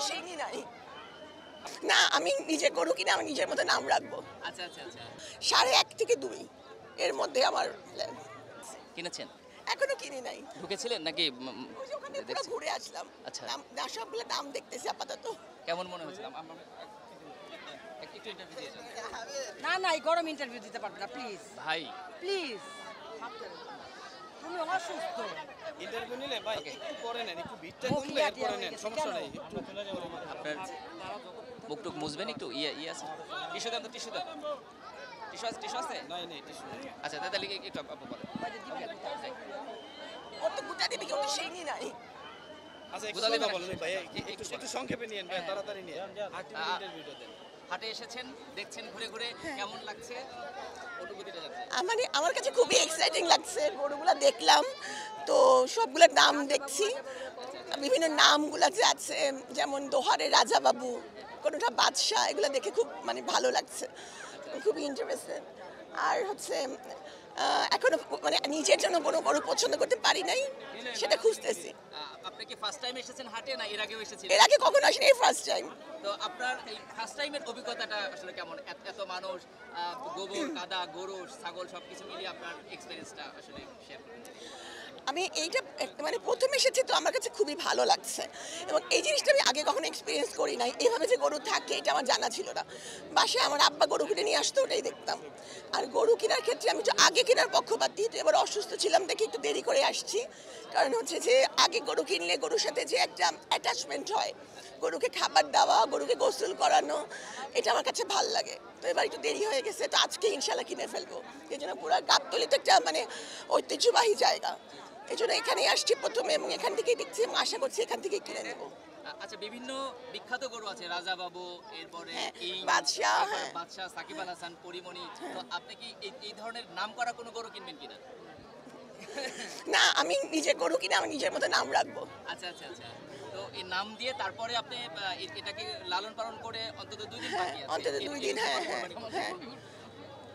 ওটা সেই নাই না, আমি নিজে গরু কিনে আমি নিজের মতো নাম রাখবো। আচ্ছা আচ্ছা আচ্ছা 1.5 থেকে 2 এর মধ্যে আমার প্ল্যান। কিনেছেন? এখনো কিনি নাই। ঢুকেছিলেন নাকি ওই যে ওখানে পুরো দেখছি ঘুরে আসলাম। আচ্ছা না সবগুলো নাম দেখতেছি আপাতত। কেমন মনে হয়েছিল একটু ইন্টারভিউ দিয়ে যান। না না এই গরম ইন্টারভিউ দিতে পারবে না প্লিজ ভাই প্লিজ তুমি অসুস্থ ইন্টারভিউ নিলে ভাই Okay. একটু পরে নেন, একটু ভিড়টা মুখ কমলে ইয়াটিয়া পরে হয়ে নেন, গেছে, সমস্যা কেন? নাই। একটু চলে যাবো আপনার মুখটুক মুছবেন একটু ইয়ে আছে টিস্যু দেন তো টিস্যু দেন টিস্যু আছে নাই নাই টিস্যু নেই। আচ্ছা তাহলে একটু আপু বলেন ওর তো গুটা দিবি ওটা সেই নাই। আচ্ছা একটু বুঝা কথা দেবেন বলেন ভাই, একটু একটু সংক্ষেপে নিয়েন ভাই, তাড়াতাড়ি নিয়েন। ইন্টারভিউটা দেন। হাটে এসেছেন দেখছেন ঘুরে ঘুরে কেমন লাগছে অনুভূতিটা যাচ্ছে মানে আমার কাছে খুবই এক্সাইটিং লাগছে, গরুগুলা দেখলাম তো সবগুলোর নাম দেখছি, বিভিন্ন নামগুলা যে আছে যেমন দোহারে রাজা বাবু, কোনোটা বাদশাহ, এগুলো দেখে খুব মানে ভালো লাগছে, খুবই ইন্টারেস্টেড। আর হচ্ছে এখনো মানে নিজের জন্য কোনো গরু পছন্দ করতে পারি নাই, সেটা খুঁজতেছি। আপনি কি ফার্স্ট টাইম এসেছেন হাটে না এর আগেও এসেছিলেন এর আগে কখনো আসেনি, এই ফার্স্ট টাইম। তো আপনার এই ফার্স্ট টাইমের অভিজ্ঞতাটা আসলে কেমন এত মানুষ গোবর কাদা গরু ছাগল সবকিছু মিলিয়ে আপনার এক্সপেরিয়েন্সটা আসলে শেয়ার করুন আমি এইটা মানে প্রথম এসেছি তো আমার কাছে খুবই ভালো লাগছে, এবং এই জিনিসটা আমি আগে কখনো এক্সপিরিয়েন্স করি নাই, এইভাবে যে গরু থাকে এটা আমার জানা ছিল না। বাসায় আমার আব্বা গরু কিনে নিয়ে আসতো, ওটাই দেখতাম। আর গরু কেনার ক্ষেত্রে আমি তো আগে কেনার পক্ষপাতী, তো এবার অসুস্থ ছিলাম দেখে একটু দেরি করে আসছি, কারণ হচ্ছে যে আগে গরু কিনলে গরুর সাথে যে একটা অ্যাটাচমেন্ট হয়, গরুকে খাবার দেওয়া, গরুকে গোসল করানো, এটা আমার কাছে ভাল লাগে। তো এবার একটু দেরি হয়ে গেছে, তো আজকে ইনশাল্লাহ কিনে ফেলবো। এই জন্য পুরো গাবতলী তো একটা মানে ঐতিহ্যবাহী জায়গা, এই জন্য এখানেই আসছি প্রথমে, এবং এখান থেকেই দেখছি, এবং আশা করছি এখান থেকেই কিনে নেবো। আচ্ছা বিভিন্ন বিখ্যাত গরু আছে রাজা বাবু এরপরে হ্যাঁ, কিং বাদশাহ, তারপরে হ্যাঁ। বাদশাহ সাকিব আল হাসান পরিমণি তো আপনি কি এই ধরনের নাম করা কোনো গরু কিনবেন কিনা না, আমি নিজে গরু কিনে আমি নিজের মতো নাম রাখবো। আচ্ছা আচ্ছা আচ্ছা তো এই নাম দিয়ে তারপরে আপনি এটাকে লালন পালন করে অন্তত 2 দিন বাকি আছে অন্তত 2 দিন, হ্যাঁ হ্যাঁ হ্যাঁ,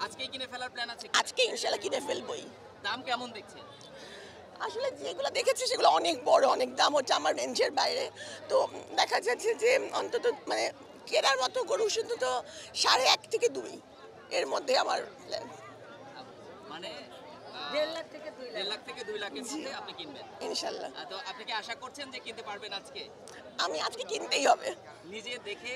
আজকেই কিনে ফেলার প্ল্যান আছে কি? আজকে ইনশাল্লাহ কিনে ফেলবোই। দাম কেমন দেখছেন আসলে যেগুলো দেখেছি সেগুলো অনেক বড়, অনেক দাম হচ্ছে আমার রেঞ্জের বাইরে, তো দেখা যাচ্ছে যে অন্তত মানে কেনার মতো গরু শুধু তো 1.5 থেকে 2 এর মধ্যে আমার প্ল্যান। মানে 1.5 লাখ থেকে 2 লাখ 1.5 লাখ থেকে 2 লাখের মধ্যে আপনি কিনবেন ইনশাল্লাহ তো আপনি কি আশা করছেন যে কিনতে পারবেন আজকে আমি আজকে কিনতেই হবে। নিজে দেখে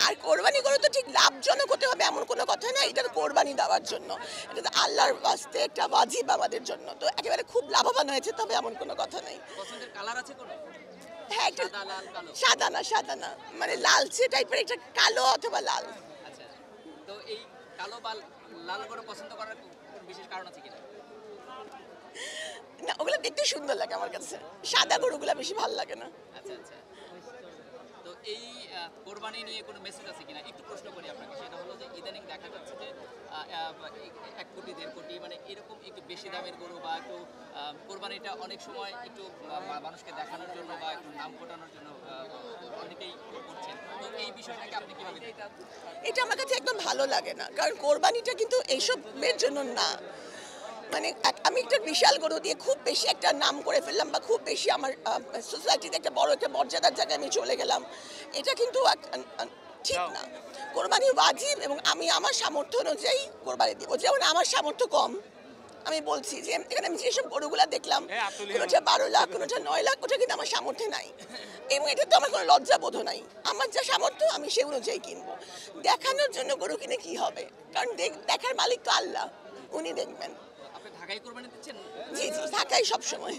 আর কোরবানি গরু তো ঠিক লাভজনক হতে হবে এমন কোনো কথা না, এটা তো কোরবানি দেওয়ার জন্য, এটা তো আল্লাহর বাস্তে একটা ওয়াজিব আমাদের জন্য, তো একেবারে খুব লাভবান হয়েছে তবে এমন কোনো কথা নেই। পছন্দের কালার আছে কোনো হ্যাঁ, একটা সাদা লাল কালো সাদা না মানে লালচে টাইপের, একটা কালো অথবা লাল। আচ্ছা তো এই কালো বা লাল গরু পছন্দ করার কোনো বিশেষ কারণ আছে কিনা না, ওগুলো দেখতে সুন্দর লাগে আমার কাছে, সাদা গরুগুলো বেশি ভালো লাগে না। আচ্ছা আচ্ছা তো এই কোরবানি নিয়ে কোনো মেসেজ আছে কিনা একটু প্রশ্ন করি আপনাকে সেটা হলো যে ইদানিং দেখা যাচ্ছে যে 1 কোটি 1.5 কোটি মানে এরকম একটু বেশি দামের গরু বা একটু কোরবানিটা অনেক সময় একটু মানুষকে দেখানোর জন্য বা একটু নাম ফোটানোর জন্য অনেকেই করছেন তো এই বিষয়টাকে আপনি কিভাবে দেখেন এটা আমার কাছে একদম ভালো লাগে না, কারণ কোরবানিটা কিন্তু এইসবের জন্য না। মানে আমি একটা বিশাল গরু দিয়ে খুব বেশি একটা নাম করে ফেললাম, বা খুব বেশি আমার সোসাইটিতে একটা বড় একটা মর্যাদার জায়গায় আমি চলে গেলাম, এটা কিন্তু ঠিক না। কোরবানি ওয়াজিব, এবং আমি আমার সামর্থ্য অনুযায়ী কোরবানি দিব। যেমন আমার সামর্থ্য কম, আমি বলছি যে এখানে আমি যেসব গরুগুলা দেখলাম, কোনোটা 12 লাখ, কোনোটা 9 লাখ, ওটা কিন্তু আমার সামর্থ্যে নাই, এবং এটা তো আমার কোনো লজ্জাবোধ নাই। আমার যা সামর্থ্য আমি সেই অনুযায়ী কিনবো। দেখানোর জন্য গরু কিনে কি হবে, কারণ দেখার মালিক তো আল্লাহ, উনি দেখবেন। আপনি ঢাকায় কোরবানি দিচ্ছেন জি জি, ঢাকায় সবসময়।